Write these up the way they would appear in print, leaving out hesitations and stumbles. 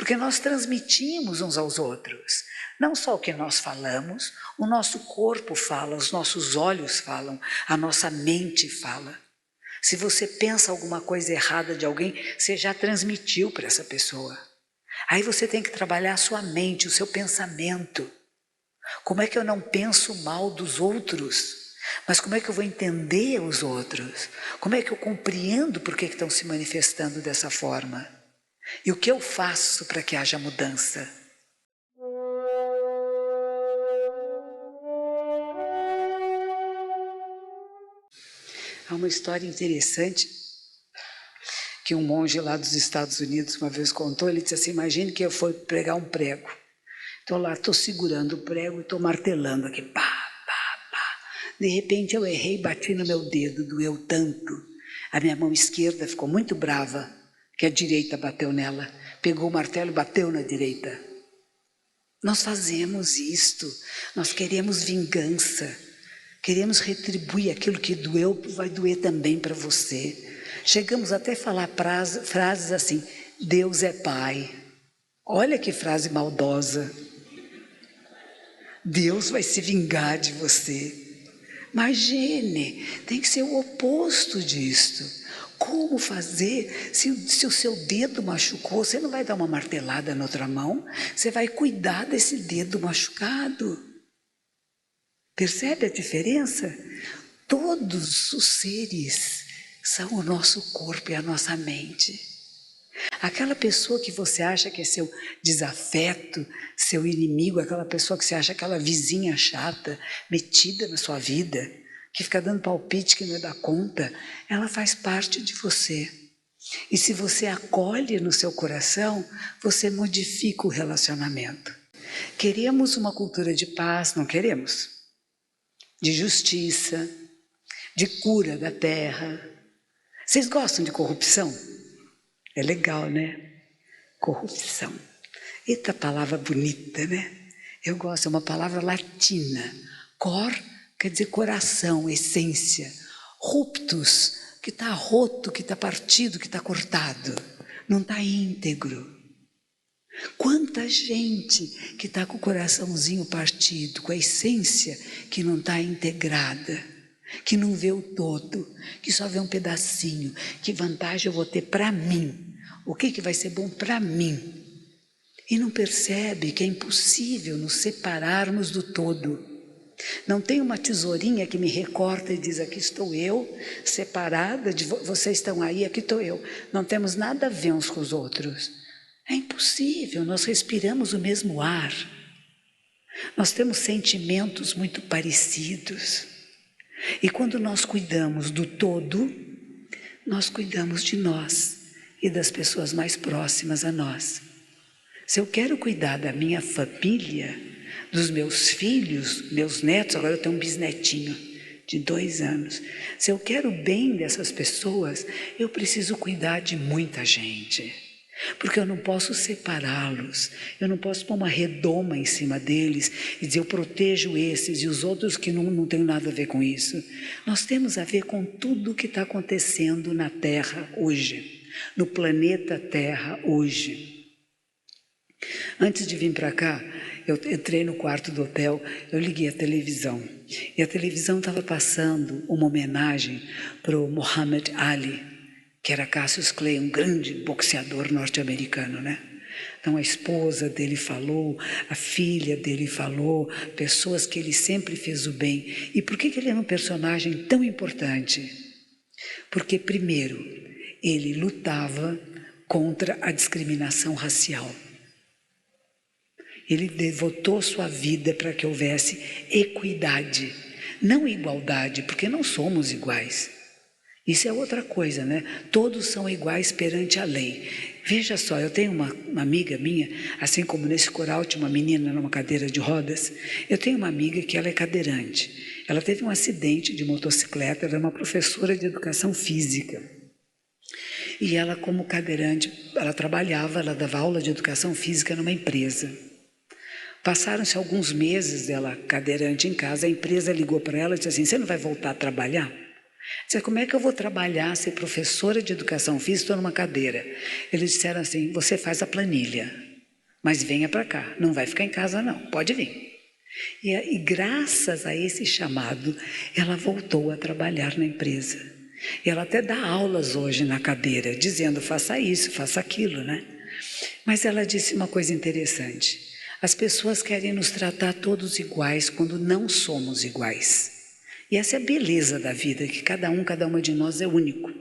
Porque nós transmitimos uns aos outros. Não só o que nós falamos, o nosso corpo fala, os nossos olhos falam, a nossa mente fala. Se você pensa alguma coisa errada de alguém, você já transmitiu para essa pessoa. Aí você tem que trabalhar a sua mente, o seu pensamento. Como é que eu não penso mal dos outros? Mas como é que eu vou entender os outros? Como é que eu compreendo por que estão se manifestando dessa forma? E o que eu faço para que haja mudança? Há uma história interessante que um monge lá dos Estados Unidos uma vez contou. Ele disse assim: imagine que eu fui pregar um prego. Estou lá, estou segurando o prego e estou martelando aqui, pá, pá, pá. De repente eu errei, bati no meu dedo, doeu tanto. A minha mão esquerda ficou muito brava, que a direita bateu nela. Pegou o martelo e bateu na direita. Nós fazemos isto, nós queremos vingança, queremos retribuir aquilo que doeu, vai doer também para você. Chegamos até a falar frases assim: Deus é Pai. Olha que frase maldosa. Deus vai se vingar de você. Imagine, tem que ser o oposto disto. Como fazer? Se o seu dedo machucou, você não vai dar uma martelada na outra mão, você vai cuidar desse dedo machucado. Percebe a diferença? Todos os seres são o nosso corpo e a nossa mente. Aquela pessoa que você acha que é seu desafeto, seu inimigo, aquela pessoa que você acha aquela vizinha chata, metida na sua vida, que fica dando palpite que não dá conta, ela faz parte de você. E se você acolhe no seu coração, você modifica o relacionamento. Queremos uma cultura de paz, não queremos? De justiça, de cura da terra. Vocês gostam de corrupção? É legal, né? Corrupção. Eita palavra bonita, né? Eu gosto, é uma palavra latina. Cor quer dizer coração, essência. Ruptus, que está roto, que está partido, que está cortado. Não está íntegro. Quanta gente que está com o coraçãozinho partido, com a essência que não está integrada, que não vê o todo, que só vê um pedacinho. Que vantagem eu vou ter para mim? O que vai ser bom para mim? E não percebe que é impossível nos separarmos do todo. Não tem uma tesourinha que me recorta e diz: aqui estou eu, separada, vocês estão aí, aqui estou eu. Não temos nada a ver uns com os outros. É impossível, nós respiramos o mesmo ar. Nós temos sentimentos muito parecidos. E quando nós cuidamos do todo, nós cuidamos de nós e das pessoas mais próximas a nós. Se eu quero cuidar da minha família, dos meus filhos, meus netos, agora eu tenho um bisnetinho de 2 anos. Se eu quero o bem dessas pessoas, eu preciso cuidar de muita gente. Porque eu não posso separá-los, eu não posso pôr uma redoma em cima deles e dizer: eu protejo esses e os outros que não têm nada a ver com isso. Nós temos a ver com tudo o que está acontecendo na Terra hoje, no planeta Terra hoje. Antes de vir para cá, eu entrei no quarto do hotel, eu liguei a televisão. E a televisão estava passando uma homenagem para o Muhammad Ali, que era Cassius Clay, um grande boxeador norte-americano, né? Então a esposa dele falou, a filha dele falou, pessoas que ele sempre fez o bem. E por que ele é um personagem tão importante? Porque, primeiro, ele lutava contra a discriminação racial. Ele devotou sua vida para que houvesse equidade, não igualdade, porque não somos iguais. Isso é outra coisa, né? Todos são iguais perante a lei. Veja só, eu tenho uma amiga minha, assim como nesse coral tinha uma menina numa cadeira de rodas, eu tenho uma amiga que ela é cadeirante. Ela teve um acidente de motocicleta, ela é uma professora de educação física. E ela, como cadeirante, ela trabalhava, ela dava aula de educação física numa empresa. Passaram-se alguns meses dela cadeirante em casa, a empresa ligou para ela e disse assim: você não vai voltar a trabalhar? Disse: como é que eu vou trabalhar, ser professora de educação física, estou numa cadeira? Eles disseram assim: você faz a planilha. mas venha para cá, não vai ficar em casa não, pode vir. E graças a esse chamado, ela voltou a trabalhar na empresa. E ela até dá aulas hoje na cadeira, dizendo, faça isso, faça aquilo, né? Mas ela disse uma coisa interessante. As pessoas querem nos tratar todos iguais quando não somos iguais. E essa é a beleza da vida, que cada uma de nós é único.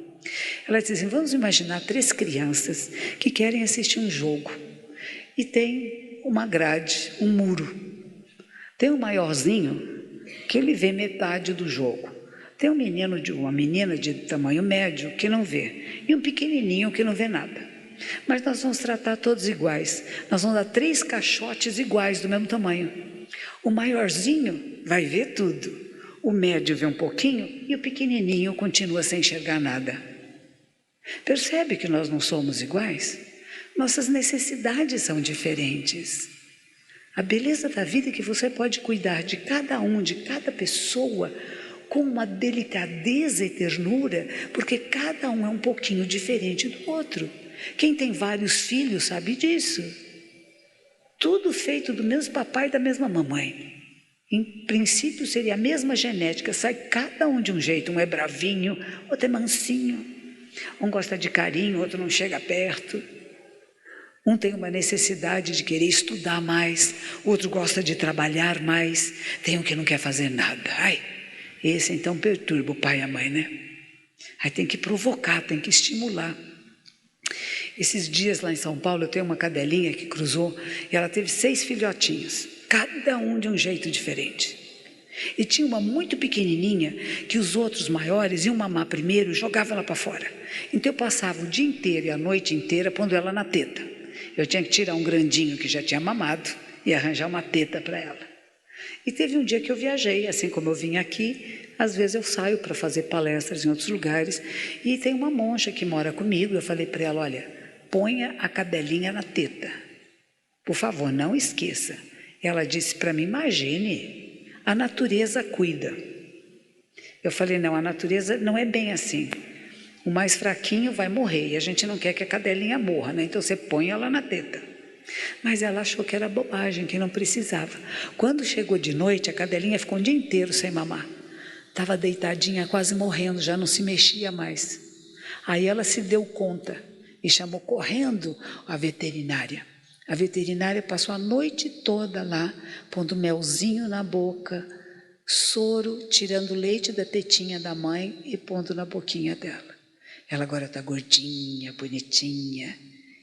Ela disse assim, vamos imaginar 3 crianças que querem assistir um jogo. E tem uma grade, um muro. Tem um maiorzinho que ele vê metade do jogo. Tem uma menina de tamanho médio que não vê. E um pequenininho que não vê nada. Mas nós vamos tratar todos iguais. Nós vamos dar 3 caixotes iguais, do mesmo tamanho. O maiorzinho vai ver tudo. O médio vê um pouquinho e o pequenininho continua sem enxergar nada. Percebe que nós não somos iguais? Nossas necessidades são diferentes. A beleza da vida é que você pode cuidar de cada pessoa, com uma delicadeza e ternura, porque cada um é um pouquinho diferente do outro. Quem tem vários filhos sabe disso. Tudo feito do mesmo papai e da mesma mamãe. Em princípio seria a mesma genética, sai cada um de um jeito. Um é bravinho, outro é mansinho. Um gosta de carinho, outro não chega perto. Um tem uma necessidade de querer estudar mais, outro gosta de trabalhar mais, tem um que não quer fazer nada. Ai, esse então perturba o pai e a mãe, né? Aí tem que provocar, tem que estimular. Esses dias lá em São Paulo eu tenho uma cadelinha que cruzou e ela teve 6 filhotinhos, cada um de um jeito diferente. E tinha uma muito pequenininha que os outros maiores iam mamar primeiro e jogavam ela para fora. Então eu passava o dia inteiro e a noite inteira pondo ela na teta. Eu tinha que tirar um grandinho que já tinha mamado e arranjar uma teta para ela. E teve um dia que eu viajei, assim como eu vim aqui, às vezes eu saio para fazer palestras em outros lugares, e tem uma monja que mora comigo, eu falei para ela, olha, ponha a cadelinha na teta. Por favor, não esqueça. Ela disse para mim, imagine, a natureza cuida. Eu falei, não, a natureza não é bem assim. O mais fraquinho vai morrer, e a gente não quer que a cadelinha morra, né? Então você põe ela na teta. Mas ela achou que era bobagem, que não precisava. Quando chegou de noite, a cadelinha ficou um dia inteiro sem mamar. Estava deitadinha, quase morrendo, já não se mexia mais. Aí ela se deu conta e chamou correndo a veterinária. A veterinária passou a noite toda lá, pondo melzinho na boca, soro, tirando leite da tetinha da mãe e pondo na boquinha dela. Ela agora está gordinha, bonitinha.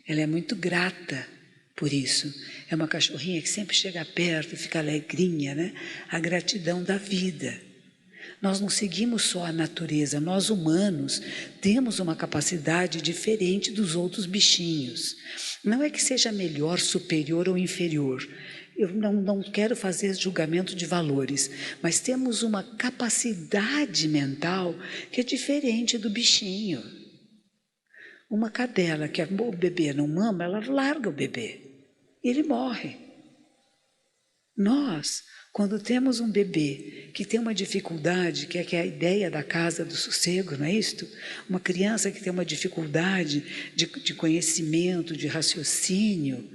Ela é muito grata por isso. É uma cachorrinha que sempre chega perto, fica alegrinha, né? A gratidão da vida. Nós não seguimos só a natureza, nós humanos temos uma capacidade diferente dos outros bichinhos. Não é que seja melhor, superior ou inferior. Eu não quero fazer julgamento de valores, mas temos uma capacidade mental que é diferente do bichinho. Uma cadela que o bebê não mama, ela larga o bebê e ele morre. Nós, quando temos um bebê que tem uma dificuldade, que é a ideia da casa do sossego, não é isto? Uma criança que tem uma dificuldade de conhecimento, de raciocínio,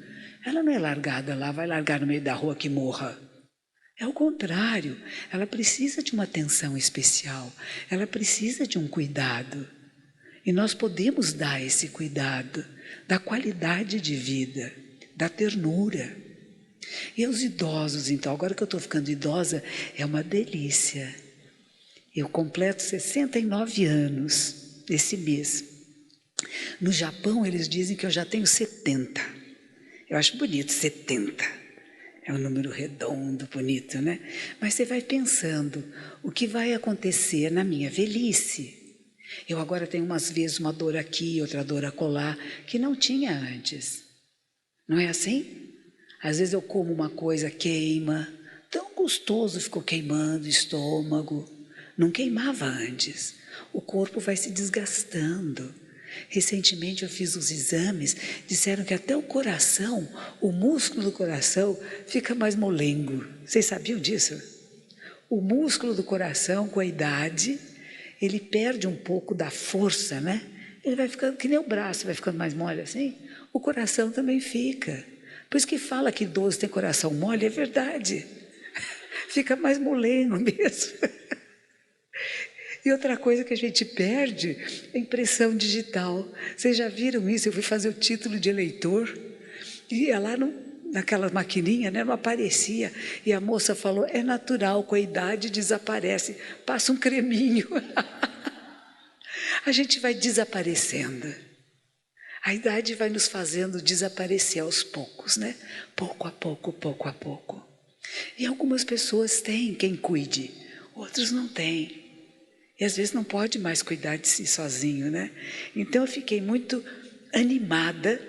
ela não é largada lá, vai largar no meio da rua que morra. É o contrário, ela precisa de uma atenção especial, ela precisa de um cuidado. E nós podemos dar esse cuidado, da qualidade de vida, da ternura. E os idosos, então, agora que eu estou ficando idosa, é uma delícia. Eu completo 69 anos esse mês. No Japão, eles dizem que eu já tenho 70. Eu acho bonito, 70. É um número redondo, bonito, né? Mas você vai pensando, o que vai acontecer na minha velhice? Eu agora tenho umas vezes uma dor aqui, outra dor acolá, que não tinha antes. Não é assim? Às vezes eu como uma coisa, queima. Tão gostoso ficou queimando o estômago. Não queimava antes. O corpo vai se desgastando. Recentemente eu fiz os exames, disseram que até o coração, o músculo do coração fica mais molengo. Vocês sabiam disso? O músculo do coração, com a idade, ele perde um pouco da força, né? Ele vai ficando, que nem o braço vai ficando mais mole assim, o coração também fica. Por isso que fala que idoso tem coração mole, é verdade. Fica mais molengo mesmo. E outra coisa que a gente perde é impressão digital. Vocês já viram isso? Eu fui fazer o título de eleitor e ia lá naquela maquininha, né, não aparecia. E a moça falou, é natural, com a idade desaparece. Passa um creminho. A gente vai desaparecendo. A idade vai nos fazendo desaparecer aos poucos, né? Pouco a pouco, pouco a pouco. E algumas pessoas têm quem cuide, outros não têm. E às vezes não pode mais cuidar de si sozinho, né? Então eu fiquei muito animada,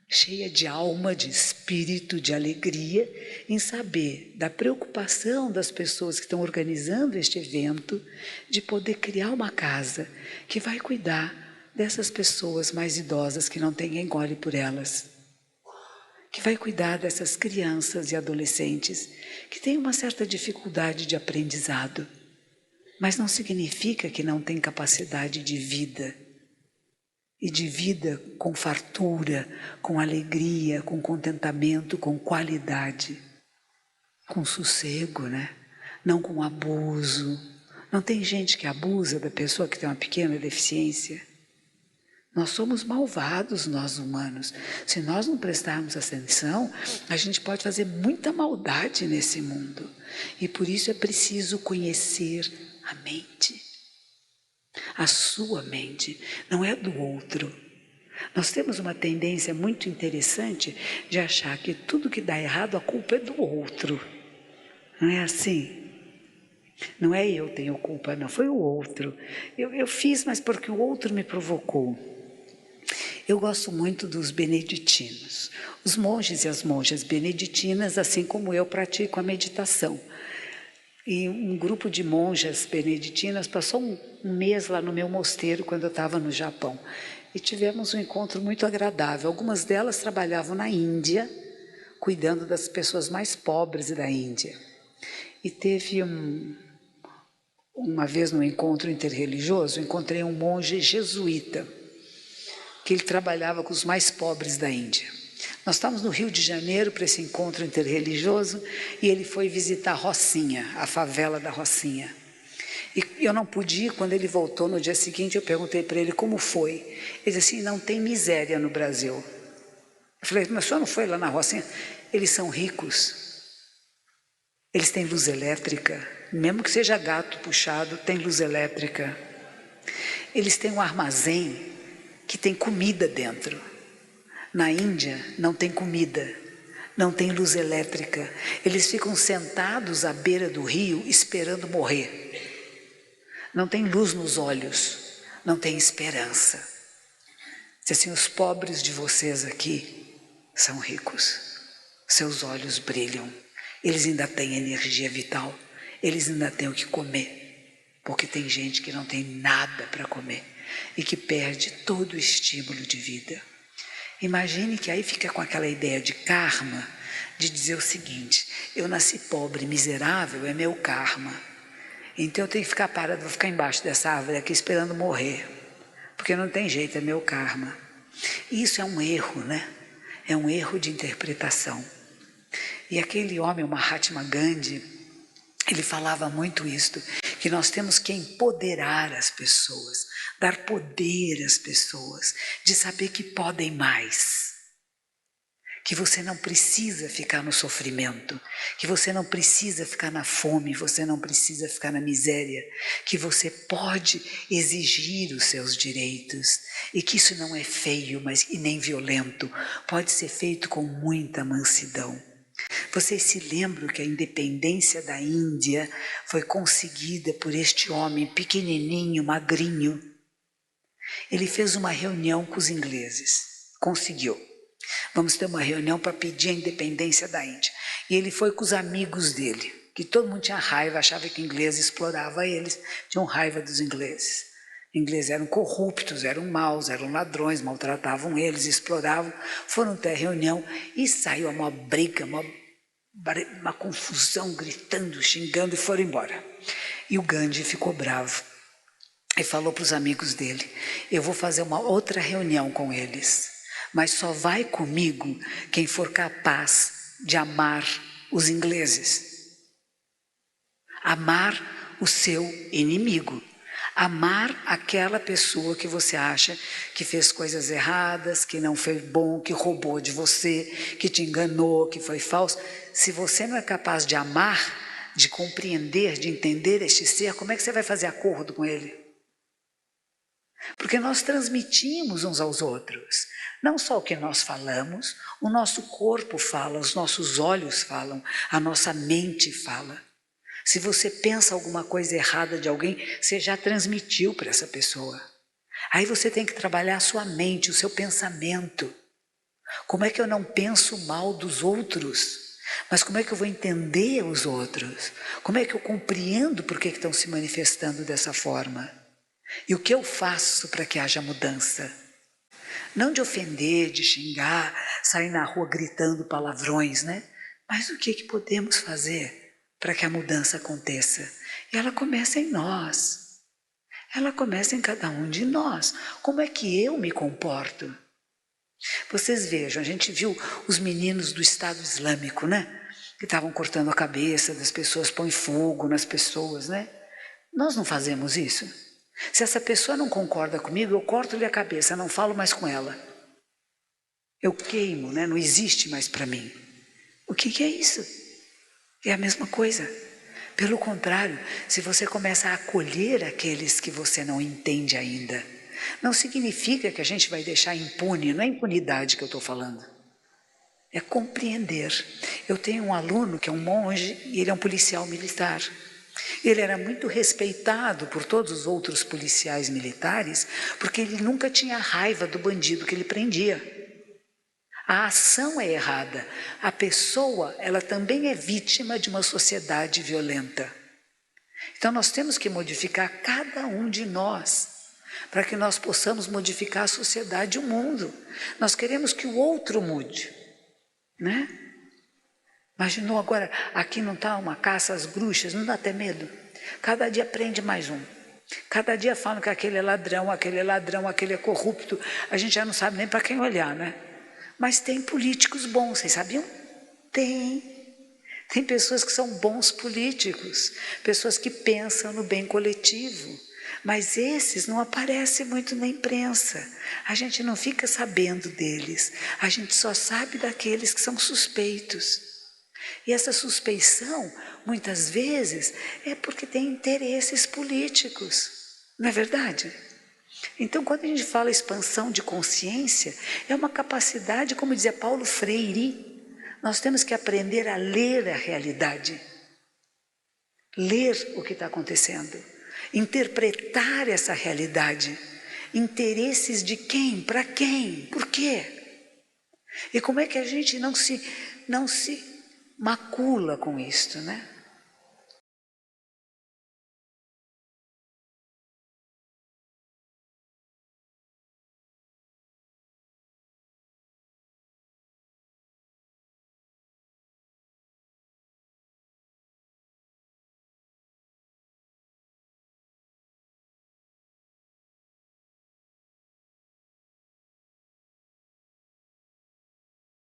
cheia de alma, de espírito, de alegria, em saber da preocupação das pessoas que estão organizando este evento, de poder criar uma casa que vai cuidar dessas pessoas mais idosas que não têm quem olhe por elas, que vai cuidar dessas crianças e adolescentes que têm uma certa dificuldade de aprendizado, mas não significa que não têm capacidade de vida, e de vida com fartura, com alegria, com contentamento, com qualidade, com sossego, né? Não com abuso. Não tem gente que abusa da pessoa que tem uma pequena deficiência? Nós somos malvados, nós humanos. Se nós não prestarmos atenção, a gente pode fazer muita maldade nesse mundo. E por isso é preciso conhecer a mente. A sua mente, não é a do outro. Nós temos uma tendência muito interessante de achar que tudo que dá errado, a culpa é do outro. Não é assim? Não é eu tenho culpa, não, foi o outro. Eu fiz, mas porque o outro me provocou. Eu gosto muito dos beneditinos. Os monges e as monjas beneditinas, assim como eu, praticam a meditação. E um grupo de monjas beneditinas passou um mês lá no meu mosteiro, quando eu estava no Japão. E tivemos um encontro muito agradável. Algumas delas trabalhavam na Índia, cuidando das pessoas mais pobres da Índia. E teve uma vez no encontro interreligioso, encontrei um monge jesuíta, que ele trabalhava com os mais pobres da Índia. Nós estávamos no Rio de Janeiro para esse encontro interreligioso e ele foi visitar a Rocinha, a favela da Rocinha. E eu não pude ir. Quando ele voltou no dia seguinte, eu perguntei para ele como foi. Ele disse assim, não tem miséria no Brasil. Eu falei, mas o senhor não foi lá na Rocinha? Eles são ricos. Eles têm luz elétrica. Mesmo que seja gato puxado, tem luz elétrica. Eles têm um armazém que tem comida dentro. Na Índia não tem comida, não tem luz elétrica. Eles ficam sentados à beira do rio esperando morrer. Não tem luz nos olhos, não tem esperança. Diz assim, os pobres de vocês aqui são ricos. Seus olhos brilham, eles ainda têm energia vital, eles ainda têm o que comer. Porque tem gente que não tem nada para comer e que perde todo o estímulo de vida. Imagine que aí fica com aquela ideia de karma, de dizer o seguinte, eu nasci pobre, miserável, é meu karma. Então eu tenho que ficar parado, vou ficar embaixo dessa árvore aqui esperando morrer, porque não tem jeito, é meu karma. E isso é um erro, né? É um erro de interpretação. E aquele homem, o Mahatma Gandhi, ele falava muito isto, que nós temos que empoderar as pessoas, dar poder às pessoas, de saber que podem mais, que você não precisa ficar no sofrimento, que você não precisa ficar na fome, você não precisa ficar na miséria, que você pode exigir os seus direitos e que isso não é feio, e nem violento, pode ser feito com muita mansidão. Vocês se lembram que a independência da Índia foi conseguida por este homem pequenininho, magrinho? Ele fez uma reunião com os ingleses, conseguiu. Vamos ter uma reunião para pedir a independência da Índia. E ele foi com os amigos dele, que todo mundo tinha raiva, achava que o inglês explorava eles, tinham raiva dos ingleses. Os ingleses eram corruptos, eram maus, eram ladrões, maltratavam eles, exploravam. Foram ter a reunião e saiu uma briga, uma confusão, gritando, xingando, e foram embora. E o Gandhi ficou bravo e falou para os amigos dele, eu vou fazer uma outra reunião com eles, mas só vai comigo quem for capaz de amar os ingleses. Amar o seu inimigo. Amar aquela pessoa que você acha que fez coisas erradas, que não foi bom, que roubou de você, que te enganou, que foi falso. Se você não é capaz de amar, de compreender, de entender este ser, como é que você vai fazer acordo com ele? Porque nós transmitimos uns aos outros. Não só o que nós falamos, o nosso corpo fala, os nossos olhos falam, a nossa mente fala. Se você pensa alguma coisa errada de alguém, você já transmitiu para essa pessoa. Aí você tem que trabalhar a sua mente, o seu pensamento. Como é que eu não penso mal dos outros? Mas como é que eu vou entender os outros? Como é que eu compreendo por que estão se manifestando dessa forma? E o que eu faço para que haja mudança? Não de ofender, de xingar, sair na rua gritando palavrões, né? Mas o que podemos fazer para que a mudança aconteça? E ela começa em nós. Ela começa em cada um de nós. Como é que eu me comporto? Vocês vejam, a gente viu os meninos do Estado Islâmico, né? Que estavam cortando a cabeça das pessoas, põem fogo nas pessoas, né? Nós não fazemos isso. Se essa pessoa não concorda comigo, eu corto-lhe a cabeça, não falo mais com ela. Eu queimo, né? Não existe mais para mim. O que é isso? É a mesma coisa. Pelo contrário, se você começa a acolher aqueles que você não entende ainda, não significa que a gente vai deixar impune, não é impunidade que eu estou falando. É compreender. Eu tenho um aluno que é um monge e ele é um policial militar. Ele era muito respeitado por todos os outros policiais militares porque ele nunca tinha raiva do bandido que ele prendia. A ação é errada. A pessoa, ela também é vítima de uma sociedade violenta. Então nós temos que modificar cada um de nós para que nós possamos modificar a sociedade e o mundo. Nós queremos que o outro mude, né? Imaginou agora, aqui não está uma caça às bruxas, não dá até medo? Cada dia prende mais um. Cada dia falam que aquele é ladrão, aquele é corrupto. A gente já não sabe nem para quem olhar, né? Mas tem políticos bons, vocês sabiam? Tem pessoas que são bons políticos, pessoas que pensam no bem coletivo. Mas esses não aparecem muito na imprensa. A gente não fica sabendo deles. A gente só sabe daqueles que são suspeitos. E essa suspeição, muitas vezes, é porque tem interesses políticos. Não é verdade? Então, quando a gente fala expansão de consciência, é uma capacidade, como dizia Paulo Freire, nós temos que aprender a ler a realidade. Ler o que está acontecendo. Interpretar essa realidade. Interesses de quem? Para quem? Por quê? E como é que a gente não se macula com isto, né?